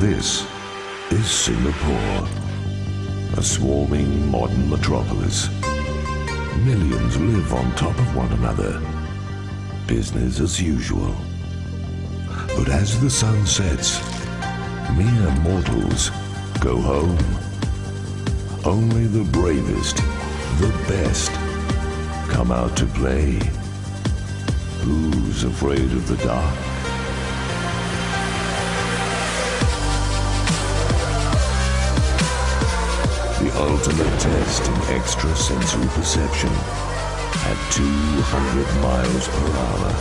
This is Singapore, a swarming modern metropolis. Millions live on top of one another. Business as usual. But as the sun sets, mere mortals go home. Only the bravest, the best, come out to play. Who's afraid of the dark? The ultimate test in extrasensory perception at 200 miles per hour.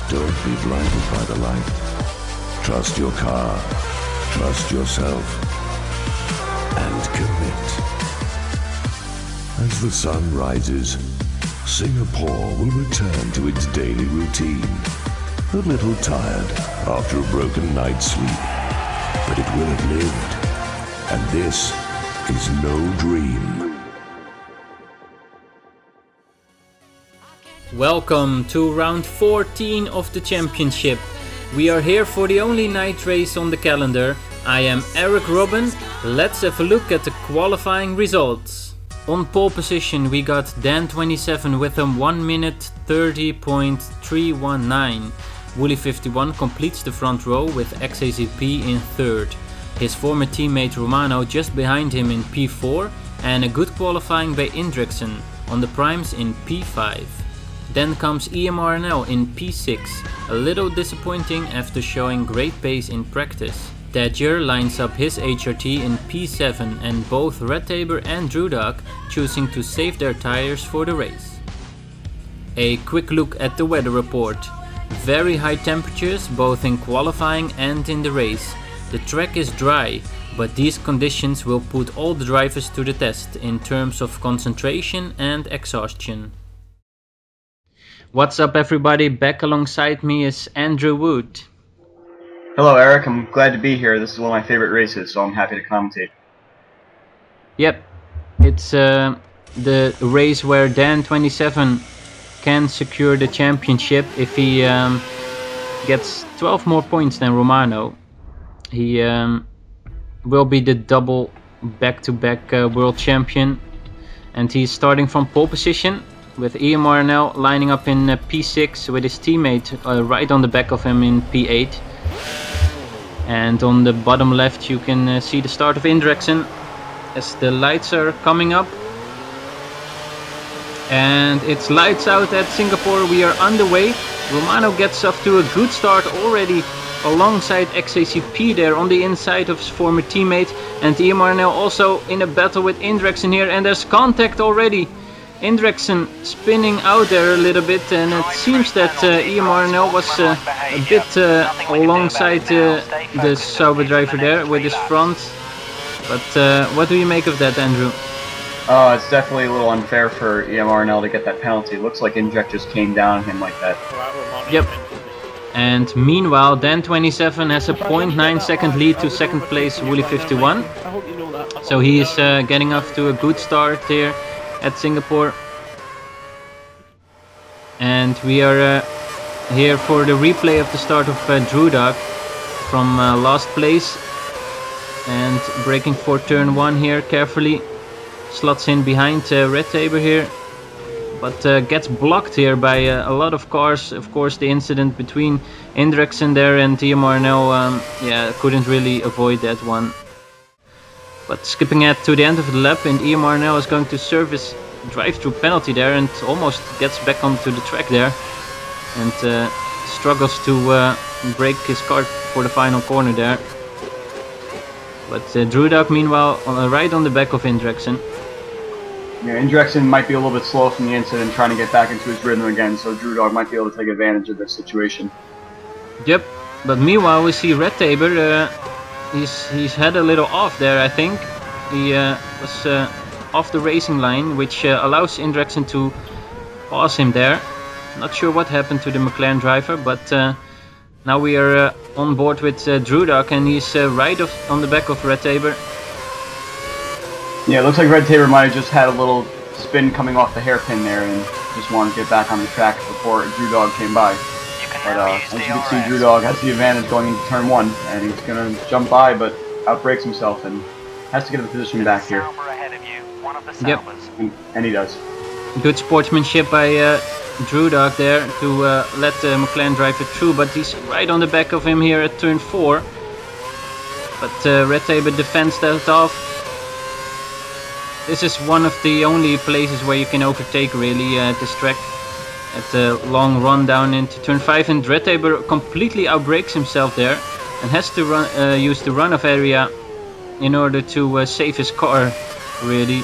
Don't be blinded by the light. Trust your car, trust yourself, and commit. As the sun rises, Singapore will return to its daily routine. A little tired after a broken night's sleep, but it will have lived. And this is no dream. Welcome to round 14 of the championship. We are here for the only night race on the calendar. I am Roben. Let's have a look at the qualifying results. On pole position we got Dan27 with a 1 minute 30.319. Wooly51 completes the front row with XAZP in third. His former teammate Romano just behind him in P4 and a good qualifying by Indriksen on the primes in P5. Then comes EMRNL in P6, a little disappointing after showing great pace in practice. Dadger lines up his HRT in P7 and both Racedepartment and Drudog choosing to save their tires for the race. A quick look at the weather report. Very high temperatures both in qualifying and in the race. The track is dry, but these conditions will put all the drivers to the test in terms of concentration and exhaustion. What's up everybody, back alongside me is Andrew Wood. Hello Eric, I'm glad to be here. This is one of my favorite races, so I'm happy to commentate. Yep, it's the race where Dan27 can secure the championship if he gets 12 more points than Romano. He will be the double back-to-back world champion, and he's starting from pole position with EMRNL lining up in P6 with his teammate right on the back of him in P8. And on the bottom left you can see the start of Indriksen as the lights are coming up. And it's lights out at Singapore, we are underway. Romano gets off to a good start already alongside XACP there on the inside of his former teammate, and EMRNL also in a battle with Indriksen here, and there's contact already. Indriksen spinning out there a little bit, and it seems that EMRNL was a bit alongside the Sauber driver there with his front. But what do you make of that, Andrew? It's definitely a little unfair for EMRNL to get that penalty. It looks like Inject just came down on him like that. Yep. And meanwhile, Dan27 has a 0.9 second lead to second place Wooly51. So he is getting off to a good start here at Singapore. And we are here for the replay of the start of Drudog from last place. And braking for turn 1 here carefully. Slots in behind Racedepartment here. But gets blocked here by a lot of cars. Of course, the incident between Indriksen there and EMRNL, yeah, couldn't really avoid that one. But skipping ahead to the end of the lap, and EMRNL is going to serve his drive-through penalty there and almost gets back onto the track there. And struggles to brake his car for the final corner there. But Drudog meanwhile right on the back of Indriksen. Yeah, Indriksen might be a little bit slow from the incident, trying to get back into his rhythm again, so Drudog might be able to take advantage of this situation. Yep, but meanwhile we see Racedepartment, he's had a little off there, I think. He was off the racing line, which allows Indriksen to pass him there. Not sure what happened to the McLaren driver, but now we are on board with Drudog, and he's right on the back of Racedepartment. Yeah, it looks like Red Tabor might have just had a little spin coming off the hairpin there and just wanted to get back on the track before Drew Dog came by. But as you can see, Drew Dog has the advantage going into turn 1, and he's going to jump by, but outbrakes himself and has to get the position back here. Yep. And he does. Good sportsmanship by Drew Dog there to let McLaren drive it through, but he's right on the back of him here at turn 4. But Red Tabor defends that off. This is one of the only places where you can overtake really at this track. At the long run down into turn 5, and Red Tabor completely outbrakes himself there and has to run, use the runoff area in order to save his car really.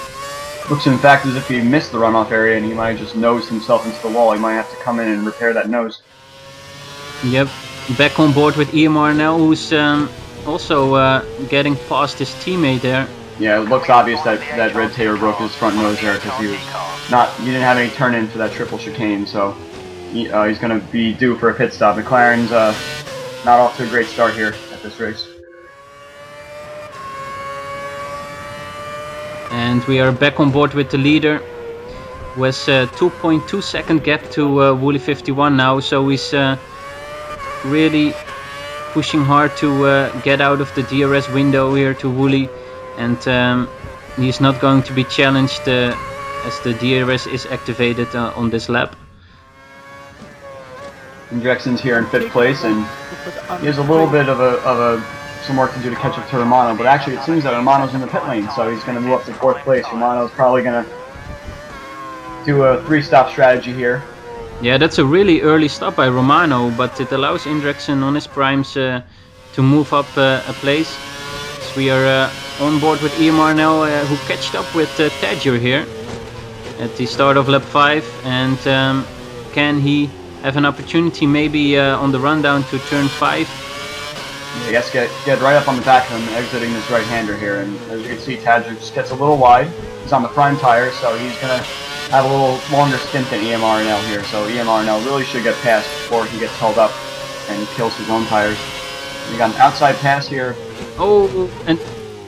Looks in fact as if he missed the runoff area and he might have just nosed himself into the wall. He might have to come in and repair that nose. Yep, back on board with EMR now, who's also getting past his teammate there. Yeah, it looks obvious that Red Tabor broke his front nose there because he didn't have any turn in for that triple chicane, so he's going to be due for a pit stop. McLaren's not off to a great start here at this race. And we are back on board with the leader, who has 2.2 second gap to Wooly 51 now, so he's really pushing hard to get out of the DRS window here to Wooly. And he's not going to be challenged as the DRS is activated on this lap. Jackson's here in 5th place, and he has a little bit of some work to do to catch up to Romano, but actually it seems that Romano's in the pit lane, so he's going to move up to 4th place. Romano's probably going to do a 3-stop strategy here. Yeah, that's a really early stop by Romano, but it allows Indrexen on his primes to move up a place. So we are on board with EMR now, who catched up with Tadger here at the start of lap 5, and can he have an opportunity maybe on the run down to turn 5? Yeah, he has to get right up on the back of him, exiting this right-hander here, and as you can see, Tadger just gets a little wide. He's on the prime tire, so he's going to have a little longer stint than EMRNL here, so EMRNL really should get past before he gets held up and kills his own tires. We got an outside pass here. Oh, and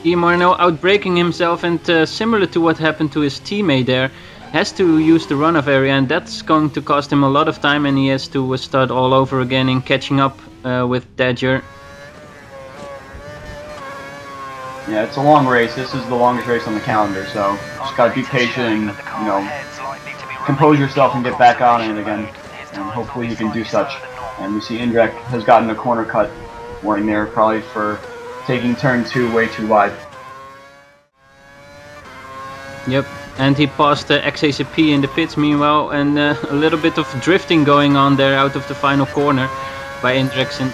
EMRNL outbraking himself, and similar to what happened to his teammate there, has to use the runoff area, and that's going to cost him a lot of time, and he has to start all over again in catching up with Tadger. Yeah, it's a long race. This is the longest race on the calendar, so just gotta be patient and, you know, compose yourself and get back on it again, and hopefully he can do such. And we see Indrek has gotten a corner cut warning there, probably for taking turn 2 way too wide. Yep, and he passed XACP in the pits meanwhile, and a little bit of drifting going on there out of the final corner by Indrexen.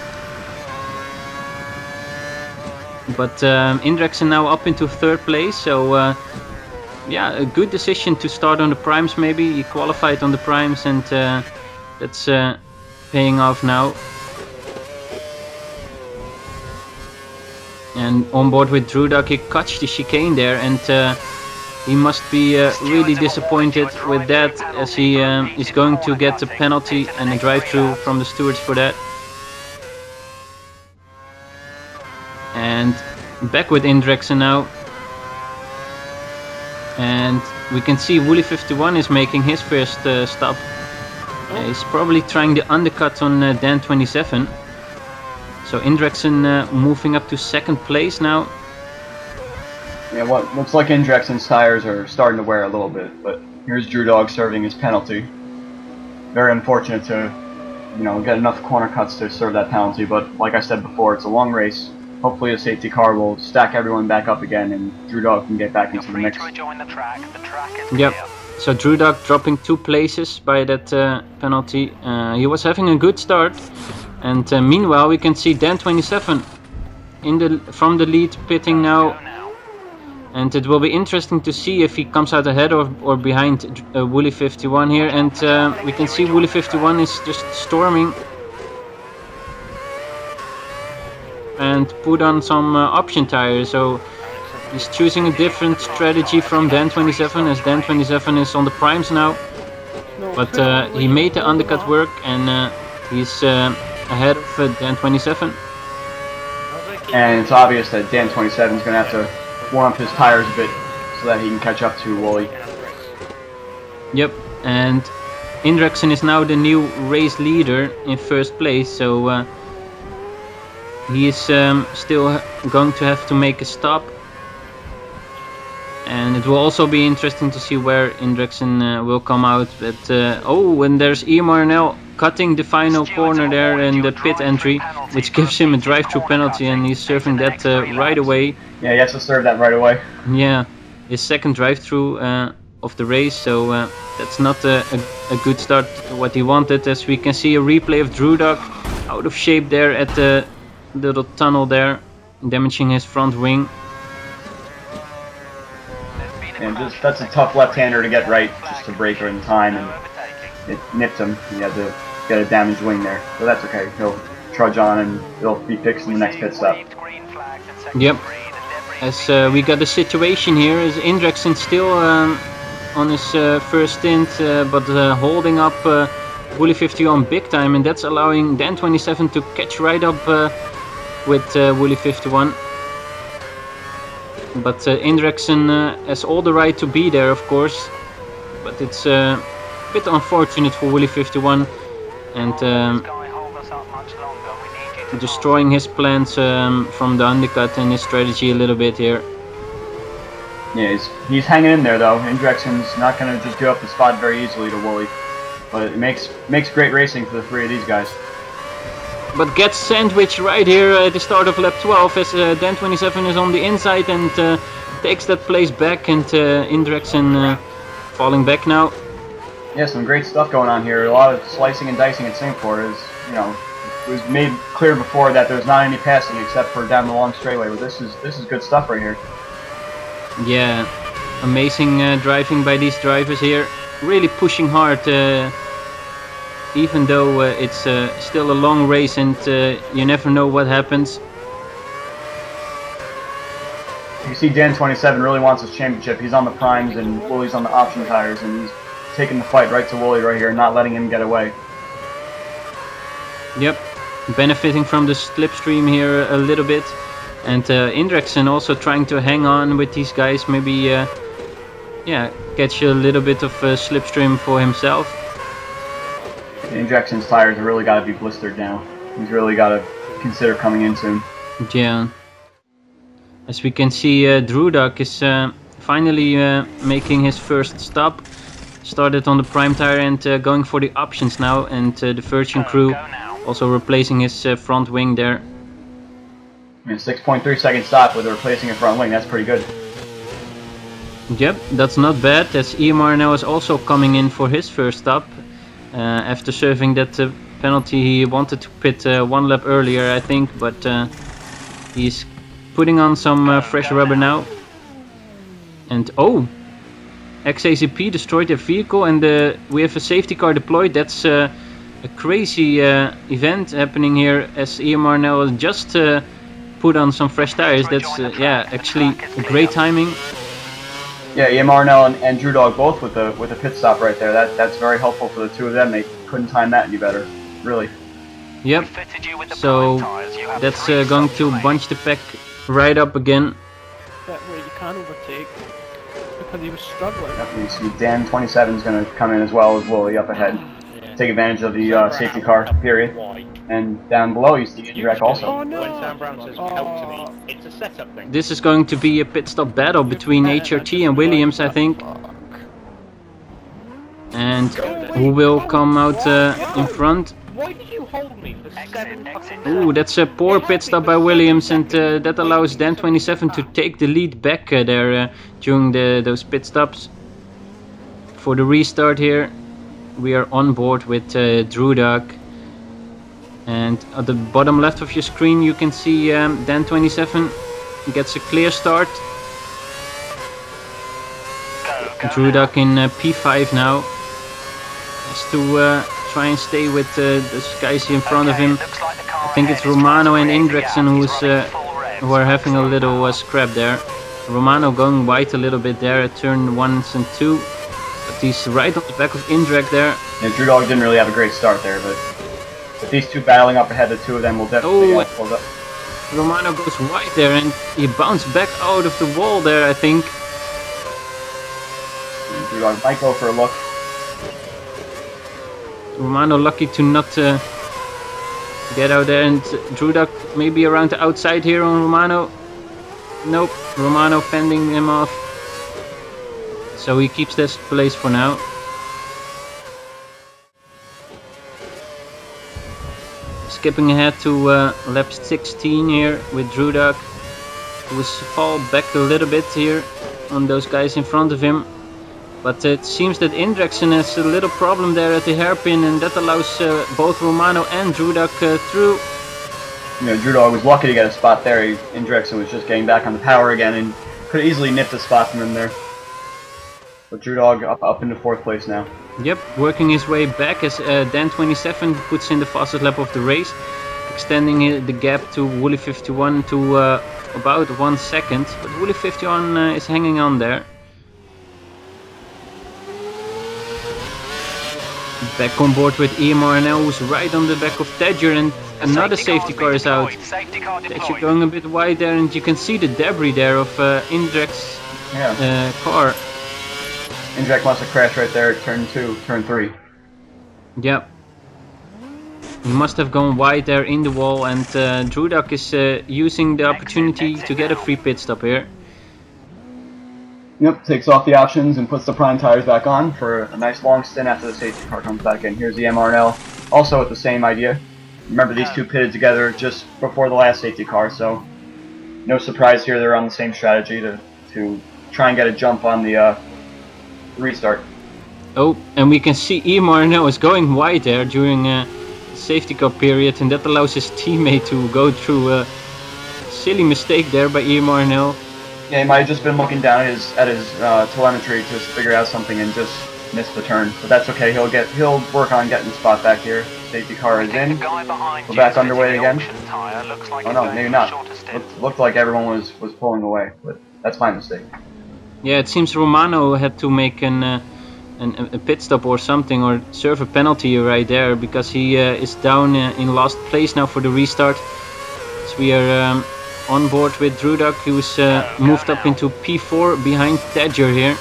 But Indrexen now up into 3rd place, so yeah, a good decision to start on the primes maybe. He qualified on the primes, and that's paying off now. And on board with Drudak, he catched the chicane there, and he must be really disappointed with that, as he is going to get a penalty and a drive-through from the stewards for that. And back with Indrexen now, and we can see Wooly 51 is making his first stop. He's probably trying the undercut on Dan 27. So Indrexen moving up to 2nd place now. Yeah, what looks like Indrexen's tires are starting to wear a little bit, but here's Drew Dog serving his penalty. Very unfortunate to, you know, get enough corner cuts to serve that penalty, but like I said before, it's a long race. Hopefully a safety car will stack everyone back up again and Drew Dog can get back into the mix. Yep, so Drew Dog dropping 2 places by that penalty. He was having a good start, and meanwhile we can see Dan 27 from the lead pitting now. And it will be interesting to see if he comes out ahead or behind Wooly 51 here. And we can see Wooly 51 is just storming and put on some option tires, so he's choosing a different strategy from Dan 27, as Dan 27 is on the primes now. But he made the undercut work, and he's ahead of Dan 27. And it's obvious that Dan 27 is going to have to warm up his tires a bit so that he can catch up to Wooly. Yep, and Indrexen is now the new race leader in first place, so he is still going to have to make a stop. And it will also be interesting to see where Indrexen will come out. But oh, and there's Emar now cutting the final corner there in the pit entry, which gives him a drive-through penalty, and he's serving that right away. Yeah, he has to serve that right away. Yeah, his second drive-through of the race, so that's not a good start what he wanted. As we can see a replay of Drudog out of shape there at the little tunnel there, damaging his front wing. And that's a tough left-hander to get right, just to break her in time, and it nipped him. He had to get a damaged wing there, so that's okay. He'll trudge on and it'll be fixed in the next pit stop. Yep. As we got a situation here, is Indrexen still on his first stint, but holding up Wooly 51 big time, and that's allowing Dan 27 to catch right up with Wooly 51. But Indrexen has all the right to be there, of course, but it's a bit unfortunate for Wooly 51, and destroying his plans from the undercut and his strategy a little bit here. Yeah, he's hanging in there though. Indrexen's not going to just give up the spot very easily to Wooly, but it makes great racing for the three of these guys. But gets sandwiched right here at the start of lap 12 as Dan 27 is on the inside and takes that place back, and Indrexen falling back now. Yeah, some great stuff going on here. A lot of slicing and dicing in Singapore. Is, you know, it was made clear before that there's not any passing except for down the long straightaway. But this is good stuff right here. Yeah, amazing driving by these drivers here. Really pushing hard. Even though it's still a long race and you never know what happens. You see Dan 27 really wants his championship. He's on the primes and Wooly's on the option tires, and he's taking the fight right to Wooly right here, not letting him get away. Yep, benefiting from the slipstream here a little bit. And Indrexen also trying to hang on with these guys, maybe yeah, catch a little bit of slipstream for himself. Indrexen's tires have really got to be blistered now. He's really got to consider coming in soon. Yeah. As we can see, Drudog is finally making his first stop. Started on the prime tire and going for the options now. And the Virgin crew also replacing his front wing there. Yeah, 6.3 second stop with replacing a front wing. That's pretty good. Yep, that's not bad. As Emar now is also coming in for his first stop. After serving that penalty, he wanted to pit one lap earlier, I think, but he's putting on some fresh rubber now. And oh, XACP destroyed their vehicle, and we have a safety car deployed. That's a crazy event happening here, as EMR now just put on some fresh tires. That's yeah, actually great timing. Yeah, EMR and Drudog both with a pit stop right there. That's very helpful for the two of them. They couldn't time that any better, really. Yep. So that's going to bunch the pack right up again. That way you can't overtake because he was struggling. Definitely see Dan 27 is going to come in as well as Wooly up ahead. Yeah. Take advantage of the safety car period. And down below you see Indrek also. Oh no! When Sam Brown says help to me, it's a setup thing. This is going to be a pit stop battle between HRT and Williams, I think. And who will come out in front? Why did you hold me for 7 fucking Ooh, that's a poor pit stop by Williams, and that allows Dan 27 to take the lead back there during those pit stops. For the restart here, we are on board with Drudog. And at the bottom left of your screen you can see Dan 27 gets a clear start. Drudog in P5 now. Has to try and stay with the guys in front of him. I think it's Romano and Indrexen who are having a little scrap there. Romano going wide a little bit there at turn 1 and 2. But he's right on the back of Indrek there. Yeah, Drudog didn't really have a great start there, but with these two battling up ahead, the two of them will definitely pull up. Romano goes wide there and he bounced back out of the wall there, I think. Brewdog might go for a look. Romano lucky to not get out there, and Brewdog maybe around the outside here on Romano. Nope, Romano fending him off. So he keeps this place for now. Skipping ahead to lap 16 here with Brewdog, who was fall back a little bit here on those guys in front of him. But it seems that Indrexen has a little problem there at the hairpin, and that allows both Romano and Brewdog through. You know, Brewdog was lucky to get a spot there. Indrexen was just getting back on the power again and could easily nipped a spot from him there. But Brewdog up into 4th place now. Yep, working his way back as Dan27 puts in the fastest lap of the race, extending the gap to Wooly51 to about 1 second. But Wooly51 is hanging on there. Back on board with EMR now, who's right on the back of Tedger, and another safety car is out. Tedger going a bit wide there, and you can see the debris there of Indrex's car. Indrek must have crashed right there at turn 2, turn 3. Yep. He must have gone wide there in the wall, and Brewdog is using the opportunity to get a free pit stop here. Yep, takes off the options and puts the prime tires back on for a nice long stint after the safety car comes back in. Here's the MRNL, also with the same idea. Remember, these two pitted together just before the last safety car, so no surprise here they're on the same strategy to try and get a jump on the restart. Oh, and we can see EMRNL is going wide there during the safety car period, and that allows his teammate to go through a silly mistake there by EMRNL. Yeah, he might have just been looking down at his telemetry to figure out something and just missed the turn. But that's okay. He'll work on getting the spot back here. Safety car is in. We're back underway again. Oh no, maybe not. Looked like everyone was pulling away, but that's my mistake. Yeah, it seems Romano had to make a pit stop or something, or serve a penalty right there, because he is down in last place now for the restart. So we are on board with Brewdog, who's moved up into P4 behind Tedger here.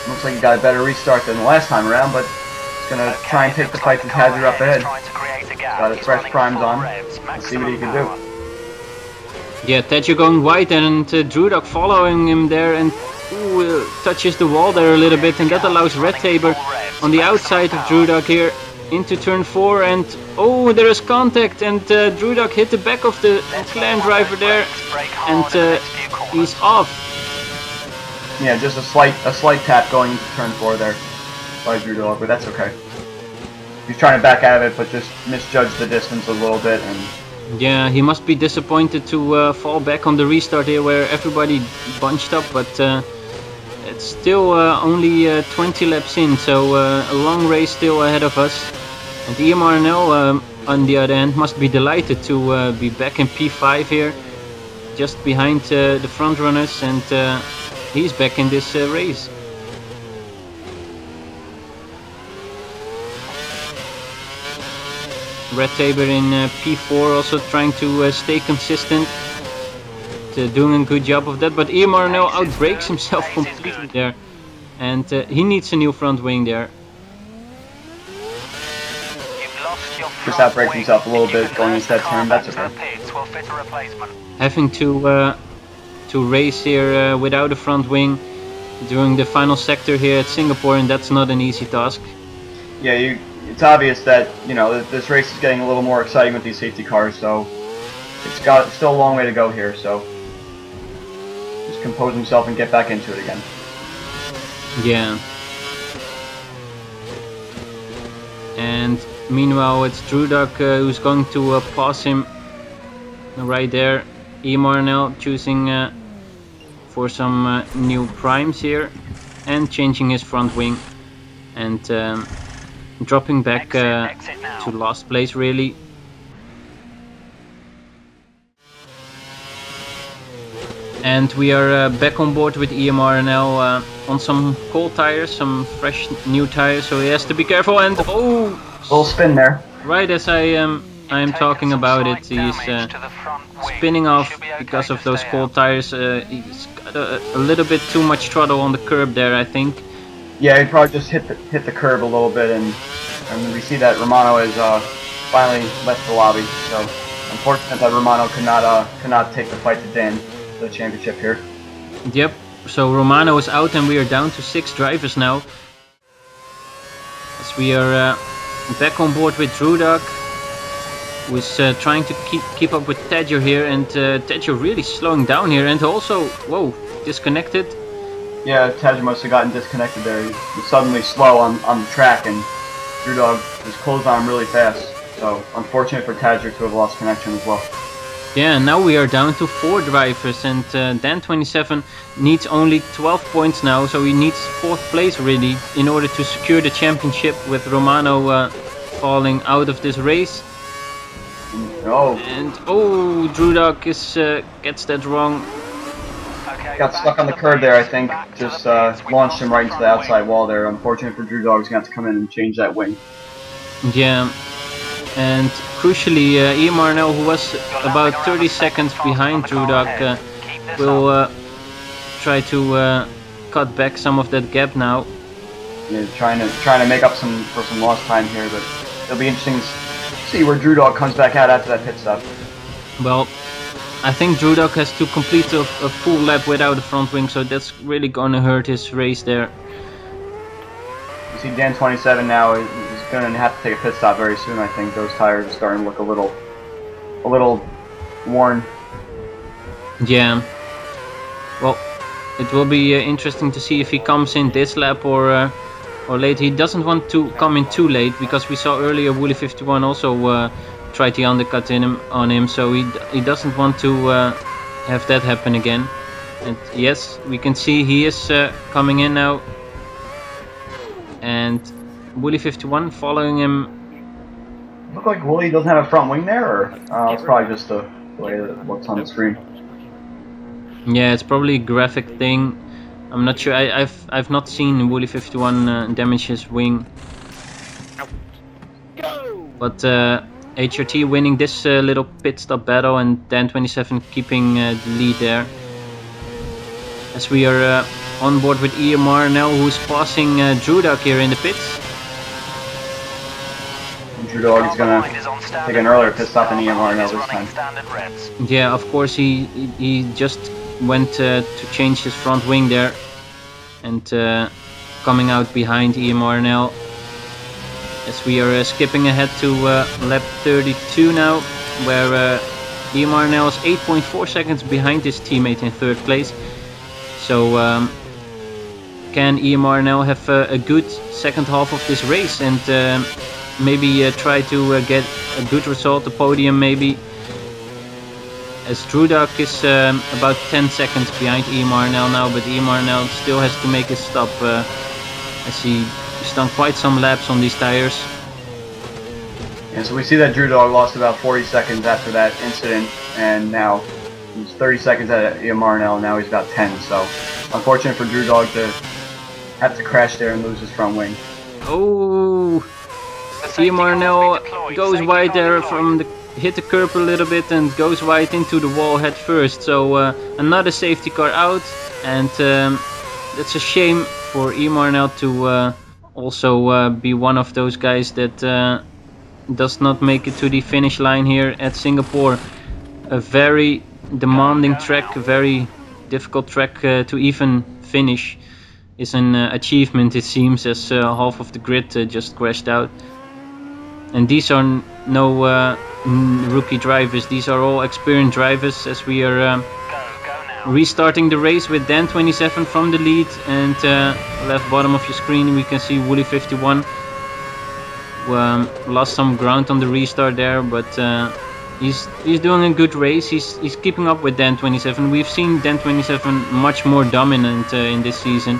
Looks like he got a better restart than the last time around, but he's going to try and take the fight to Tedger up ahead. Got his fresh primes on. Let's see what he can do. Yeah, Tedger going wide, and Brewdog following him there, and touches the wall there a little bit, and that allows Racedepartment on the outside of Brewdog here into turn 4, and oh, there is contact, and Brewdog hit the back of the McLaren driver there, and he's off. Yeah, just a slight tap going into turn 4 there by Brewdog, but that's okay. He's trying to back out of it, but just misjudged the distance a little bit, and yeah, he must be disappointed to fall back on the restart here where everybody bunched up, but it's still only 20 laps in, so a long race still ahead of us. And EMRNL, on the other hand, must be delighted to be back in P5 here, just behind the front runners, and he's back in this race. Racedepartment in P4 also trying to stay consistent, doing a good job of that, but EMRNL outbrakes himself completely there, and he needs a new front wing there. Just outbrakes himself a little bit going into that turn, that's okay. Having to race here without a front wing during the final sector here at Singapore, and that's not an easy task. Yeah, it's obvious that, you know, this race is getting a little more exciting with these safety cars, so it's got still a long way to go here, so just compose himself and get back into it again. Yeah. And meanwhile it's Brewdog who's going to pass him right there. EMRNL choosing for some new primes here and changing his front wing, and dropping back to last place really. And we are back on board with EMRNL on some cold tires, some fresh new tires, so he has to be careful, and oh! Little spin there. Right as I am talking about it, he's spinning off because of those cold tires. He's got a little bit too much throttle on the curb there, I think. Yeah, he probably just hit the curb a little bit, and we see that Romano has finally left the lobby. So unfortunate that Romano could not take the fight to Dan for the championship here. Yep. So Romano is out, and we are down to 6 drivers now. As we are back on board with Drudog, who is trying to keep up with Tadger here, and Tadger really slowing down here, and also, whoa, disconnected. Yeah, Tadger must have gotten disconnected there. He's suddenly slow on the track, and Drudog just closed on him really fast. So unfortunate for Tadger to have lost connection as well. Yeah, now we are down to 4 drivers, and Dan27 needs only 12 points now, so he needs 4th place really in order to secure the championship, with Romano falling out of this race. Oh. And oh, Drudog gets that wrong. Got stuck on the curb there, I think. Just launched him right into the outside wall there. Unfortunate for Drudog, he's going to have to come in and change that wing. Yeah. And crucially, Ian Marnell, who was about 30 seconds behind Drudog, will try to cut back some of that gap now. Yeah, trying to make up for some lost time here, but it'll be interesting to see where Drudog comes back out after that pit stop. Well, I think Drudog has to complete a full lap without a front wing, so that's really gonna hurt his race there. You see Dan27 now is going to have to take a pit stop very soon. I think those tires are starting to look a little worn. Yeah. Well, it will be interesting to see if he comes in this lap or late. He doesn't want to come in too late, because we saw earlier Wooly51 also tried the undercut on him, so he doesn't want to have that happen again. And yes, we can see he is coming in now. And Wooly51 following him. Look like Wooly doesn't have a front wing there, or it's probably just the way that it looks on the screen. Yeah, it's probably a graphic thing. I'm not sure. I've not seen Wooly51 damage his wing. But HRT winning this little pit stop battle, and Dan27 keeping the lead there. As we are on board with EMR now, who's passing Drudog here in the pits. Drudog is going to take an earlier pit stop than EMR now this time. Yeah, of course he just went to change his front wing there, and coming out behind EMR now. As we are skipping ahead to lap 32 now, where EMR now is 8.4 seconds behind his teammate in 3rd place. So can EMR now have a good second half of this race, and maybe try to get a good result, a podium maybe, as Drudog is about 10 seconds behind EMR now, but EMR now still has to make a stop, as he's done quite some laps on these tires. And so we see that Drudog lost about 40 seconds after that incident, and now he's 30 seconds at EMR now he's about 10, so unfortunate for Drudog to have to crash there and lose his front wing. Oh, EMR now goes wide there from hit the curb a little bit and goes wide into the wall head first. So another safety car out, and that's a shame for EMR now to also be one of those guys that does not make it to the finish line here at Singapore. A very demanding track, a very difficult track to even finish is an achievement, it seems, as half of the grid just crashed out. And these are no rookie drivers, these are all experienced drivers, as we are restarting the race with Dan27 from the lead, and left bottom of your screen we can see Wooly51 lost some ground on the restart there, but he's doing a good race. He's keeping up with Dan27. We've seen Dan27 much more dominant in this season,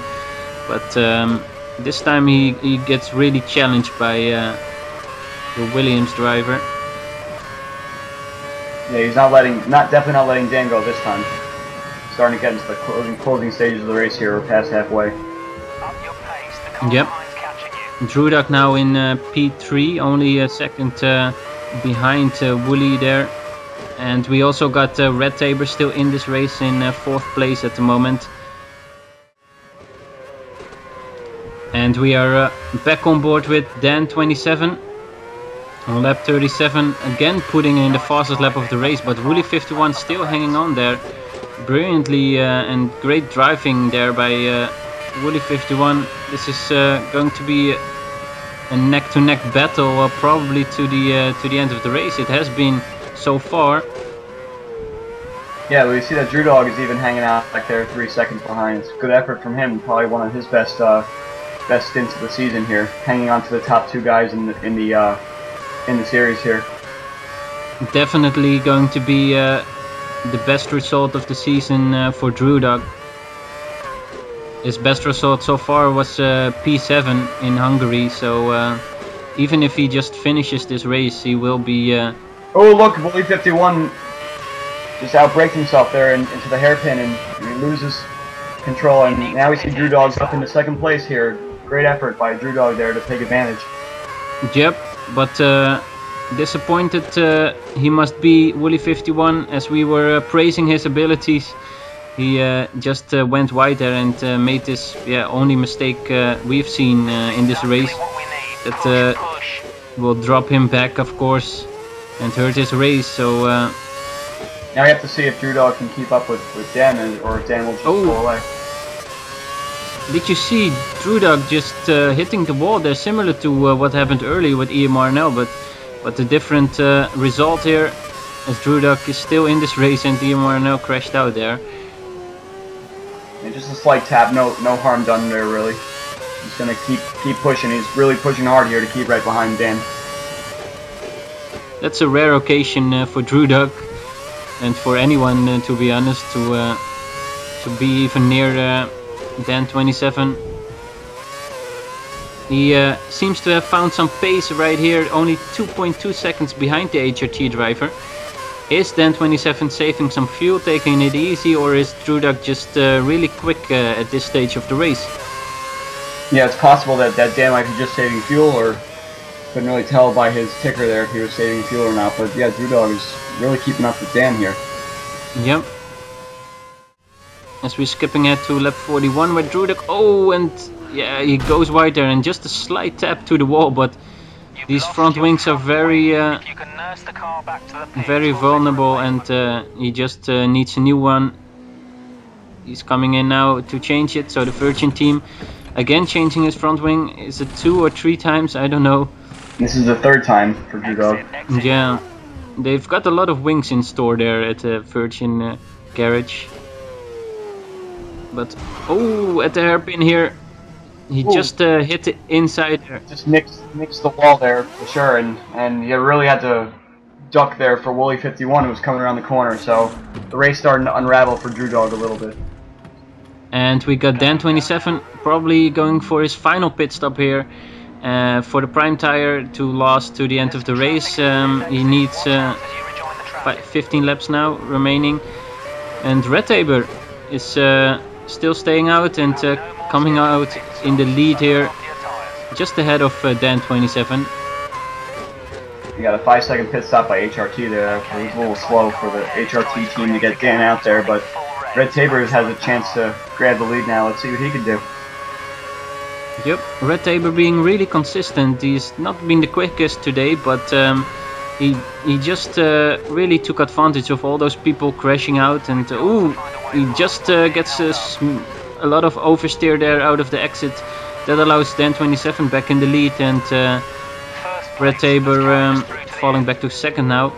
but this time he gets really challenged by the Williams driver. Yeah, he's definitely not letting Dan go this time. Starting to get into the closing stages of the race here. We're past halfway. Yep. Drudog now in P3, only a second behind Wooly there. And we also got Red Tabor still in this race in 4th place at the moment. And we are back on board with Dan27 on lap 37, again putting in the fastest lap of the race, but Wooly51 still hanging on there. Brilliantly and great driving there by Wooly51. This is going to be a neck-to-neck battle, probably to the end of the race. It has been so far. Yeah, we see that Drew Dog is even hanging out back there 3 seconds behind. It's a good effort from him. Probably one of his best stints of the season here, hanging on to the top 2 guys in the series here. Definitely going to be the best result of the season for Drew Dog. His best result so far was P7 in Hungary, so even if he just finishes this race, he will be... Oh look, Wooly51 just outbraked himself there into the hairpin, and he loses control, and now we see Drew Dog's up into 2nd place here. Great effort by Drew Dog there to take advantage. Yep, but disappointed he must be, Wooly51, as we were praising his abilities. He just went wide there and made this only mistake we've seen in this race. That will drop him back, of course, and hurt his race. So now we have to see if Drew Dog can keep up with Dan, or if Dan will just pull away. Did you see Drew Dog just hitting the wall there, similar to what happened earlier with EMR now, but a different result here, as Drew Dog is still in this race and EMR now crashed out there. And just a slight tap, no harm done there really. He's gonna keep pushing. He's really pushing hard here to keep right behind Dan. That's a rare occasion for Drew Dog, and for anyone to be honest, to be even near Dan27. He seems to have found some pace right here, only 2.2 seconds behind the HRT driver. Is Dan27 saving some fuel, taking it easy, or is Drew Dog just really quick at this stage of the race? Yeah, it's possible that Dan might be just saving fuel, or couldn't really tell by his ticker there if he was saving fuel or not. But yeah, Drew Dog is really keeping up with Dan here. Yep. As we're skipping ahead to lap 41 where Drew Dog, and yeah, he goes wide there, and just a slight tap to the wall, but these front wings are very vulnerable, and he just needs a new one. He's coming in now to change it, so the Virgin team again changing his front wing. Is it 2 or 3 times? I don't know. This is the 3rd time for Drew Dog. Yeah, they've got a lot of wings in store there at the Virgin garage. But at the hairpin here, he just hit it inside there. Just nicks the wall there for sure, and you really had to duck there for Wooly51, who was coming around the corner. So the race started to unravel for Drew Dog a little bit. And we got Dan27 probably going for his final pit stop here for the prime tire to last to the end of the race. He needs 15 laps now remaining, and Racedepartment is still staying out and coming out in the lead here, just ahead of Dan27. You got a 5-second pit stop by HRT there. It was a little slow for the HRT team to get Dan out there, but Racedepartment has a chance to grab the lead now. Let's see what he can do. Yep, Racedepartment being really consistent. He's not been the quickest today, but he just really took advantage of all those people crashing out, and he just gets a lot of oversteer there out of the exit. That allows Dan27 back in the lead, and Racedepartment falling back to 2nd now,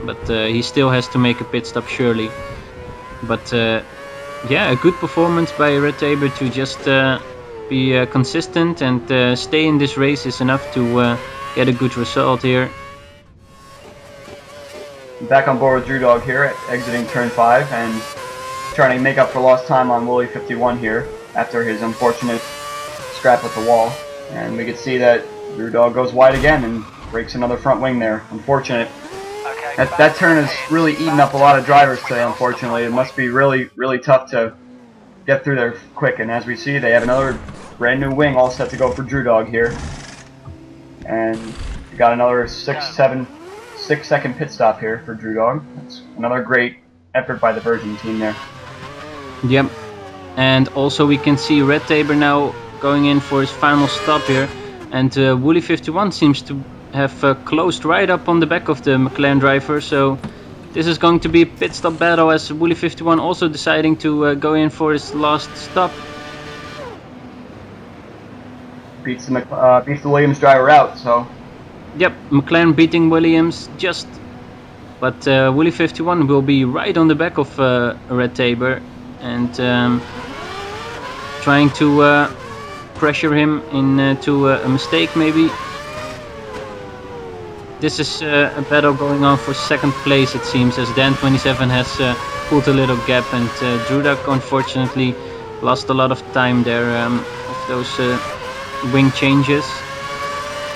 but he still has to make a pit stop surely. But yeah, a good performance by Racedepartment to just be consistent and stay in this race is enough to get a good result here. Back on board with Drew Dog here, exiting turn 5 and trying to make up for lost time on Wooly51 here after his unfortunate scrap with the wall. And we can see that Drew Dog goes wide again and breaks another front wing there. Unfortunate. That turn has really eaten up a lot of drivers today, unfortunately. It must be really, really tough to get through there quick. And as we see, they have another brand new wing all set to go for Drew Dog here. And we got another 6-second pit stop here for Drew Dog. That's another great effort by the Virgin team there. Yep. And also we can see Racedepartment now going in for his final stop here, and Wooly 51 seems to have closed right up on the back of the McLaren driver, so this is going to be a pit stop battle as Wooly 51 also deciding to go in for his last stop. Beats the Williams driver out, so... Yep, McLaren beating Williams just, but Wooly 51 will be right on the back of Red Tabor and trying to pressure him into a mistake maybe. This is a battle going on for second place, it seems, as Dan 27 has pulled a little gap, and Drudak unfortunately lost a lot of time there of those wing changes.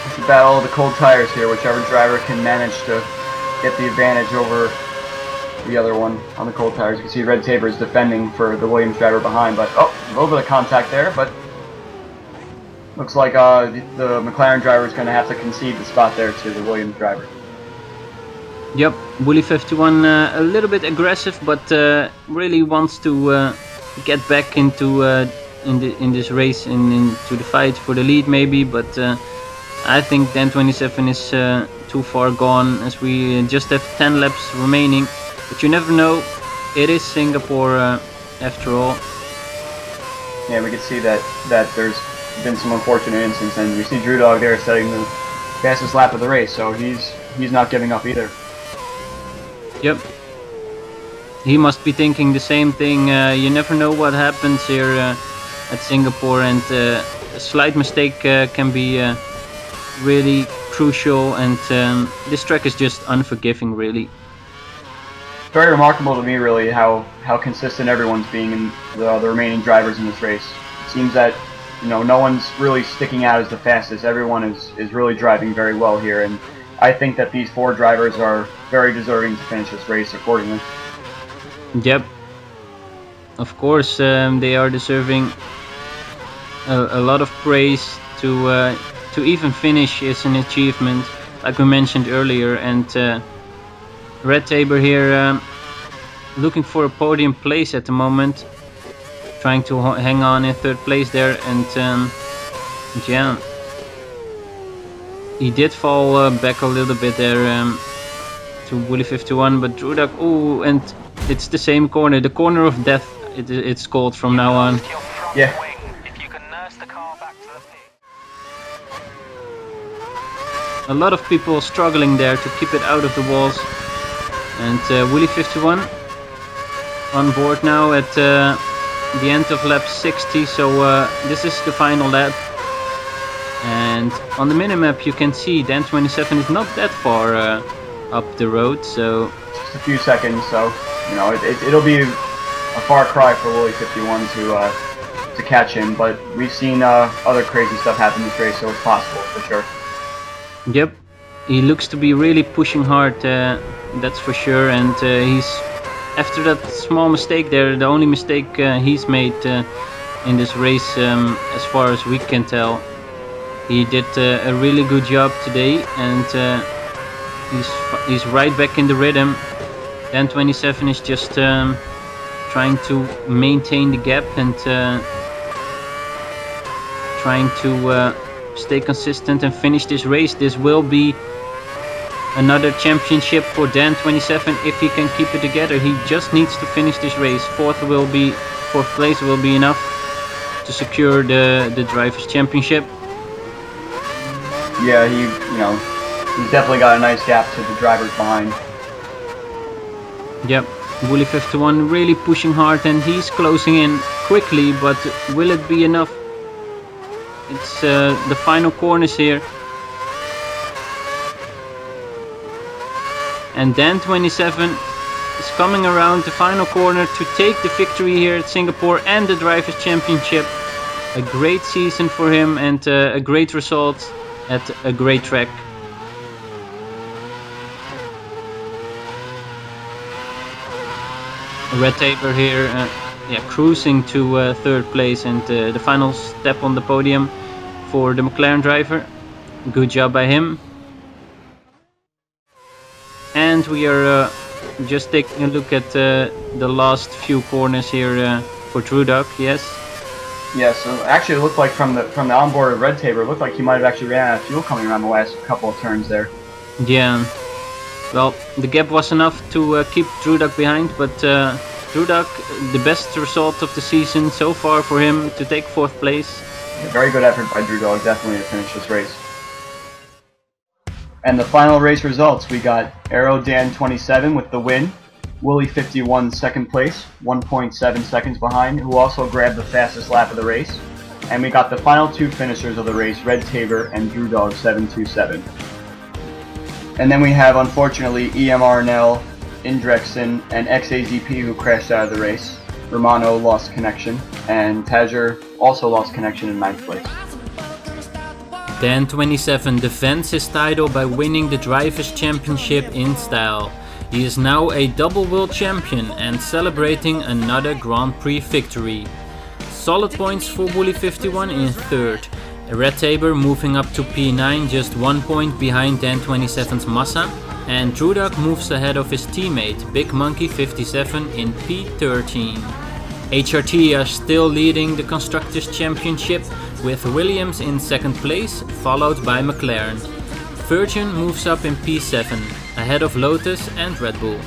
It's a battle of the cold tires here, whichever driver can manage to get the advantage over the other one on the cold tires. You can see Red Tabor is defending for the Williams driver behind, but oh, a little bit of contact there, but looks like the McLaren driver is going to have to concede the spot there to the Williams driver. Yep, Wooly 51 a little bit aggressive, but really wants to get back into in this race and into the fight for the lead maybe, but I think Dan 27 is too far gone as we just have 10 laps remaining, but you never know, it is Singapore after all. Yeah, we can see that there's been some unfortunate incidents, and we see Drew Dog there setting the fastest lap of the race, so he's not giving up either. Yep. He must be thinking the same thing. You never know what happens here at Singapore, and a slight mistake can be really crucial, and this track is just unforgiving really. Very remarkable to me really how consistent everyone's being in the remaining drivers in this race. It seems that no one's really sticking out as the fastest. Everyone is really driving very well here, and I think that these 4 drivers are very deserving to finish this race accordingly. Yep, of course they are deserving a lot of praise. To even finish is an achievement, like we mentioned earlier, and Red Tabor here looking for a podium place at the moment, trying to hang on in 3rd place there, and yeah, he did fall back a little bit there to Wooly 51, but Drudak, oh, and it's the same corner, the corner of death it's called from now on. Yeah. A lot of people struggling there to keep it out of the walls, and Wooly 51 on board now at the end of lap 60, so this is the final lap, and on the minimap you can see Dan 27 is not that far up the road, so just a few seconds, so it'll be a far cry for Wooly 51 to catch him, but we've seen other crazy stuff happen in this race, so it's possible for sure. Yep, he looks to be really pushing hard, that's for sure, and he's, after that small mistake there, the only mistake he's made in this race as far as we can tell. He did a really good job today, and he's right back in the rhythm. Dan 27 is just trying to maintain the gap and trying to stay consistent and finish this race. This will be another championship for Dan 27 if he can keep it together. He just needs to finish this race. 4th place will be enough to secure the drivers' championship. Yeah, he's definitely got a nice gap to the drivers behind. Yep, Wooly 51 really pushing hard, and he's closing in quickly, but will it be enough? It's the final corners here. And Dan 27 is coming around the final corner to take the victory here at Singapore and the Drivers' Championship. A great season for him, and a great result at a great track. Red Tabor here cruising to 3rd place, and the final step on the podium for the McLaren driver. Good job by him. And we are just taking a look at the last few corners here for True Dog. Yes, Yeah, so actually it looked like from the onboard red taper, it looked like he might have actually ran out of fuel coming around the last couple of turns there. Yeah. Well, the gap was enough to keep Drudak behind, but Drudak, the best result of the season so far for him to take 4th place. Yeah, very good effort by Drudog, definitely to finish this race. And the final race results, we got Aero Dan 27 with the win, Wooly 51 2nd place, 1.7 seconds behind, who also grabbed the fastest lap of the race. And we got the final 2 finishers of the race, Red Tabor and Drudog 727. And then we have, unfortunately, EMRNL, Indrexen, and XAZP who crashed out of the race. Romano lost connection, and Tajir also lost connection in 9th place. Dan 27 defends his title by winning the Drivers' Championship in style. He is now a double world champion and celebrating another Grand Prix victory. Solid points for Wooly 51 in 3rd. Red Tabor moving up to P9, just 1 point behind Dan 27's Massa, and Drudak moves ahead of his teammate Big Monkey 57 in P13. HRT are still leading the Constructors' Championship with Williams in 2nd place, followed by McLaren. Virgin moves up in P7, ahead of Lotus and Red Bull.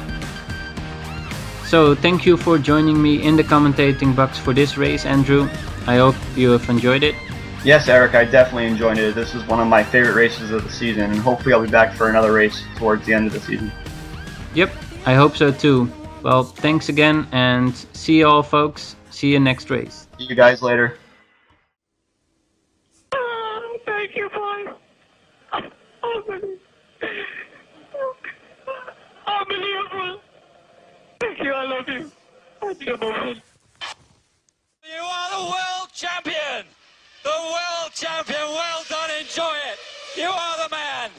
So thank you for joining me in the commentating box for this race, Andrew. I hope you have enjoyed it. Yes, Eric, I definitely enjoyed it. This is one of my favorite races of the season, and hopefully I'll be back for another race towards the end of the season. Yep, I hope so too. Well, thanks again, and see you all, folks. See you next race. See you guys later. Thank you, boy. Unbelievable. Thank you, I love you. Unbelievable. You are the world champion! The world champion! Well done, enjoy it! You are the man!